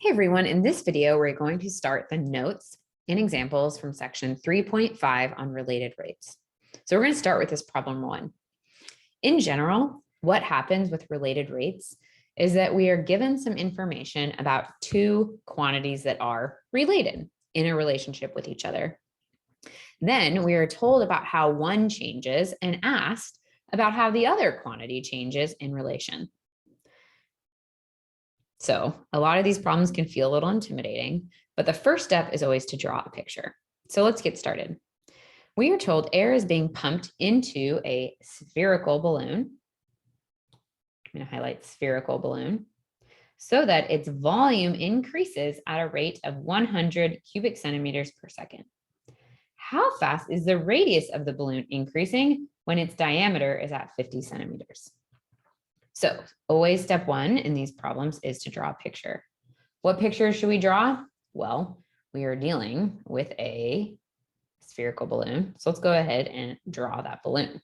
Hey everyone, in this video, we're going to start the notes and examples from section 3.5 on related rates. So we're going to start with this problem 1. In general, what happens with related rates is that we are given some information about two quantities that are related in a relationship with each other. Then we are told about how one changes and asked about how the other quantity changes in relation. So a lot of these problems can feel a little intimidating, but the first step is always to draw a picture. So let's get started. We are told air is being pumped into a spherical balloon. I'm going to highlight spherical balloon so that its volume increases at a rate of 100 cubic centimeters per second. How fast is the radius of the balloon increasing when its diameter is at 50 centimeters? So always step one in these problems is to draw a picture. What picture should we draw? Well, we are dealing with a spherical balloon. So let's go ahead and draw that balloon.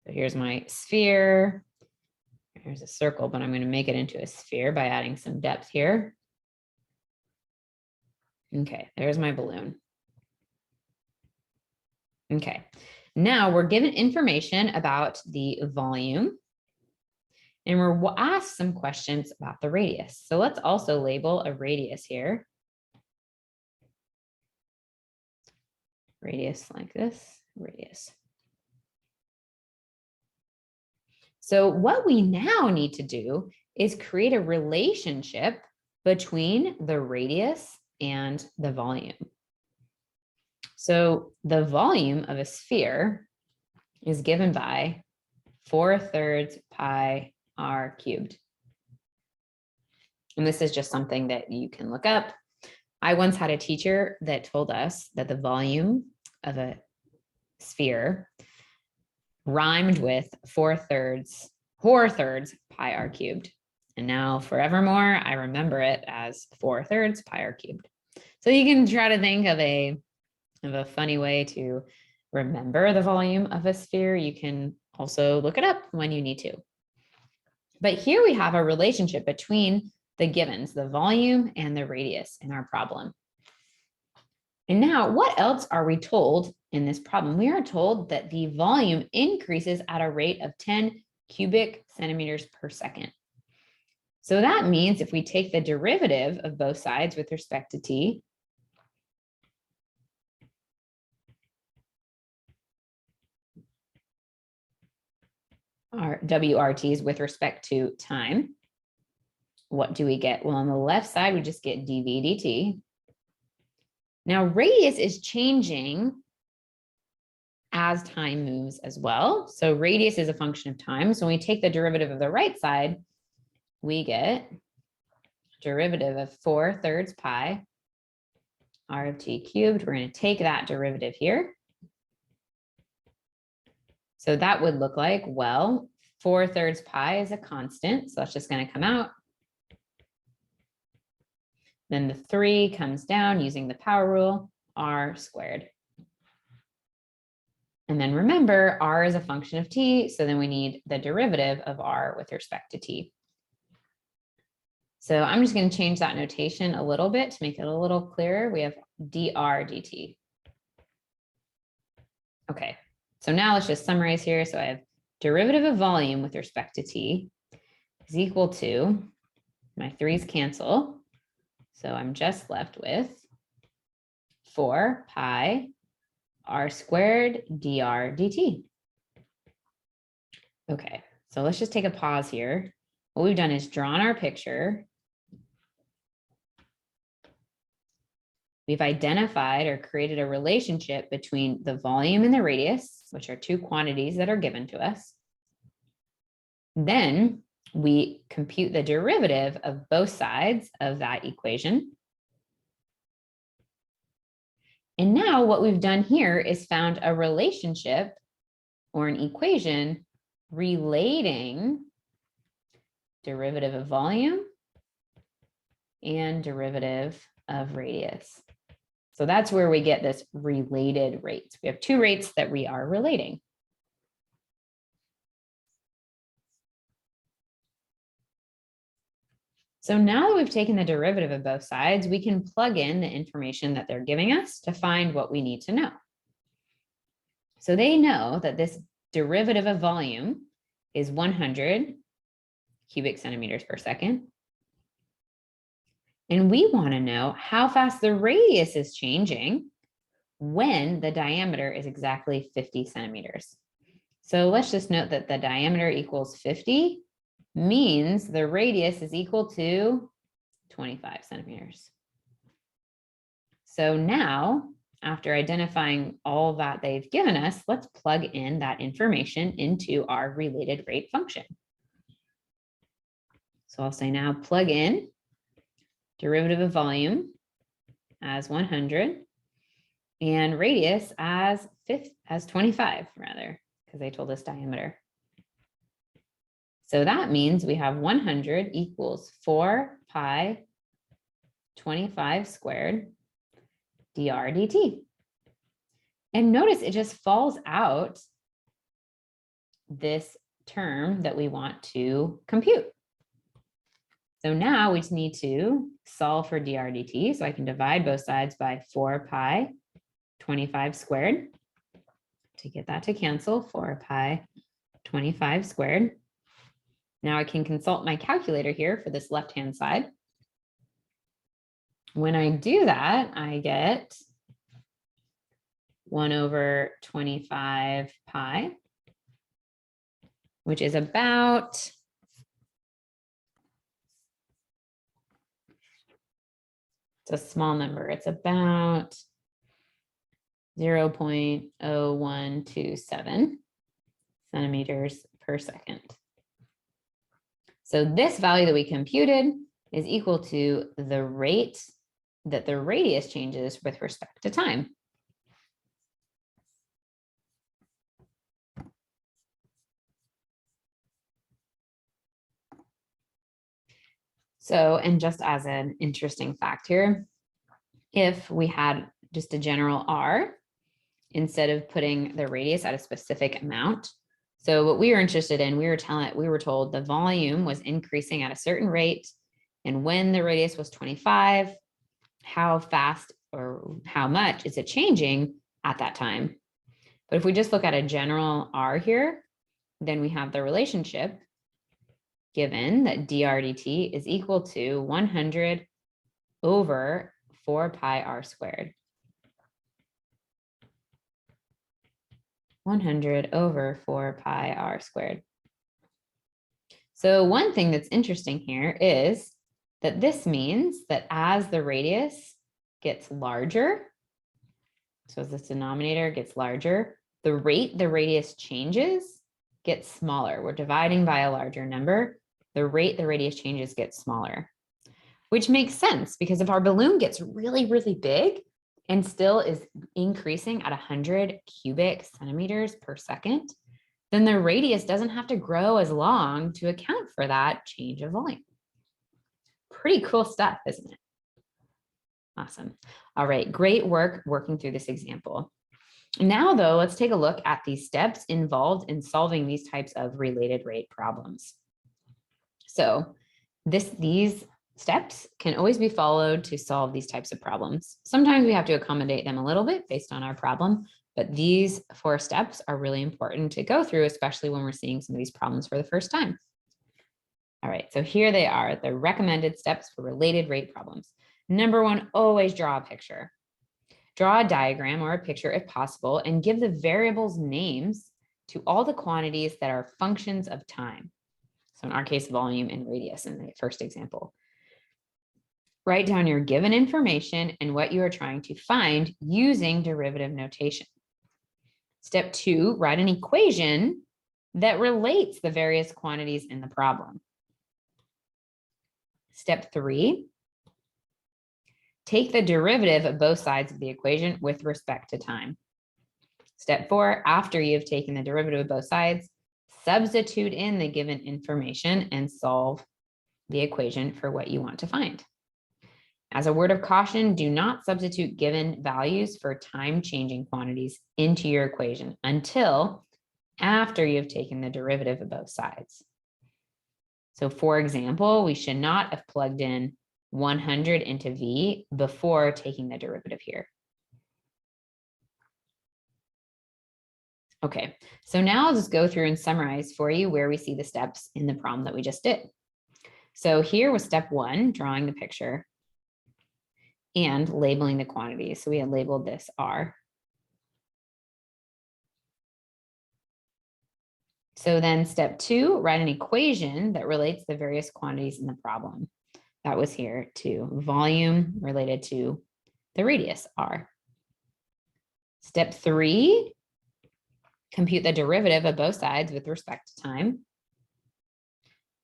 So here's my sphere. Here's a circle, but I'm going to make it into a sphere by adding some depth here. Okay, there's my balloon. Okay, now we're given information about the volume. And we're asked some questions about the radius. So let's also label a radius here. Radius like this, radius. So what we now need to do is create a relationship between the radius and the volume. So the volume of a sphere is given by 4/3 pi r cubed. And this is just something that you can look up. I once had a teacher that told us that the volume of a sphere rhymed with 4/3 pi r cubed. And now forevermore, I remember it as 4/3 pi r cubed. So you can try to think of a funny way to remember the volume of a sphere. You can also look it up when you need to. But here we have a relationship between the givens, the volume and the radius in our problem. And now what else are we told in this problem? We are told that the volume increases at a rate of 10 cubic centimeters per second. So that means if we take the derivative of both sides with respect to t, our WRTs with respect to time, what do we get? Well, on the left side, we just get dv dt. Now, radius is changing as time moves as well. So radius is a function of time. So when we take the derivative of the right side, we get derivative of 4/3 pi r of t cubed. We're going to take that derivative here. So that would look like, well, 4/3 pi is a constant. So that's just going to come out. Then the 3 comes down using the power rule, r squared. And then remember, r is a function of t, so then we need the derivative of r with respect to t. So I'm just going to change that notation a little bit to make it a little clearer. We have dr dt. Okay, so now let's just summarize here. So I have derivative of volume with respect to t is equal to, my 3's cancel. So I'm just left with 4 pi r squared dr dt. Okay, so let's just take a pause here. What we've done is drawn our picture. We've identified or created a relationship between the volume and the radius, which are two quantities that are given to us. Then we compute the derivative of both sides of that equation. And now what we've done here is found a relationship or an equation relating derivative of volume and derivative of radius. So that's where we get this related rates. We have two rates that we are relating. So now that we've taken the derivative of both sides, we can plug in the information that they're giving us to find what we need to know. So they know that this derivative of volume is 100 cubic centimeters per second. And we want to know how fast the radius is changing when the diameter is exactly 50 centimeters. So let's just note that the diameter equals 50 means the radius is equal to 25 centimeters. So now, after identifying all that they've given us, let's plug in that information into our related rate function. So I'll say now plug in derivative of volume as 100 and radius as 25 rather, because they told us diameter. So that means we have 100 equals 4 pi 25 squared dr dt. And notice it just falls out this term that we want to compute. So now we just need to solve for dr dt. So I can divide both sides by 4 pi 25 squared to get that to cancel. 4 pi 25 squared. Now I can consult my calculator here for this left-hand side. When I do that, I get 1 over 25 pi, which is about it's a small number. It's about 0.0127 centimeters per second. So this value that we computed is equal to the rate that the radius changes with respect to time. So, and just as an interesting fact here, if we had just a general R, instead of putting the radius at a specific amount. So what we were interested in, we were told the volume was increasing at a certain rate. And when the radius was 25, how fast or how much is it changing at that time? But if we just look at a general R here, then we have the relationship given that dr dt is equal to 100 over 4 pi r squared. 100 over 4 pi r squared. So one thing that's interesting here is that this means that as the radius gets larger, so as this denominator gets larger, the rate the radius changes gets smaller. We're dividing by a larger number. The rate the radius changes gets smaller, which makes sense because if our balloon gets really, really big and still is increasing at 100 cubic centimeters per second, then the radius doesn't have to grow as long to account for that change of volume. Pretty cool stuff, isn't it? Awesome. All right, great work working through this example. Now, though, let's take a look at the steps involved in solving these types of related rate problems. So these steps can always be followed to solve these types of problems. Sometimes we have to accommodate them a little bit based on our problem, but these 4 steps are really important to go through, especially when we're seeing some of these problems for the first time. All right, so here they are, the recommended steps for related rate problems. Number 1, always draw a picture. Draw a diagram or a picture if possible, and give the variables names to all the quantities that are functions of time. So in our case, volume and radius in the first example. Write down your given information and what you are trying to find using derivative notation. Step 2, write an equation that relates the various quantities in the problem. Step 3, take the derivative of both sides of the equation with respect to time. Step 4, after you've taken the derivative of both sides, substitute in the given information and solve the equation for what you want to find. As a word of caution, do not substitute given values for time-changing quantities into your equation until after you've taken the derivative of both sides. So for example, we should not have plugged in 100 into V before taking the derivative here. Okay, so now I'll just go through and summarize for you where we see the steps in the problem that we just did. So here was step 1, drawing the picture and labeling the quantities. So we had labeled this R. So then step 2, write an equation that relates the various quantities in the problem. That was here to volume related to the radius R. Step 3, compute the derivative of both sides with respect to time.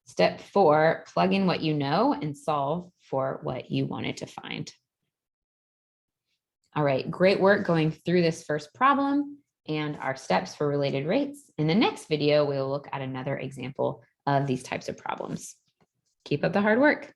Step 4, plug in what you know and solve for what you wanted to find. All right, great work going through this first problem and our steps for related rates. In the next video, we'll look at another example of these types of problems. Keep up the hard work.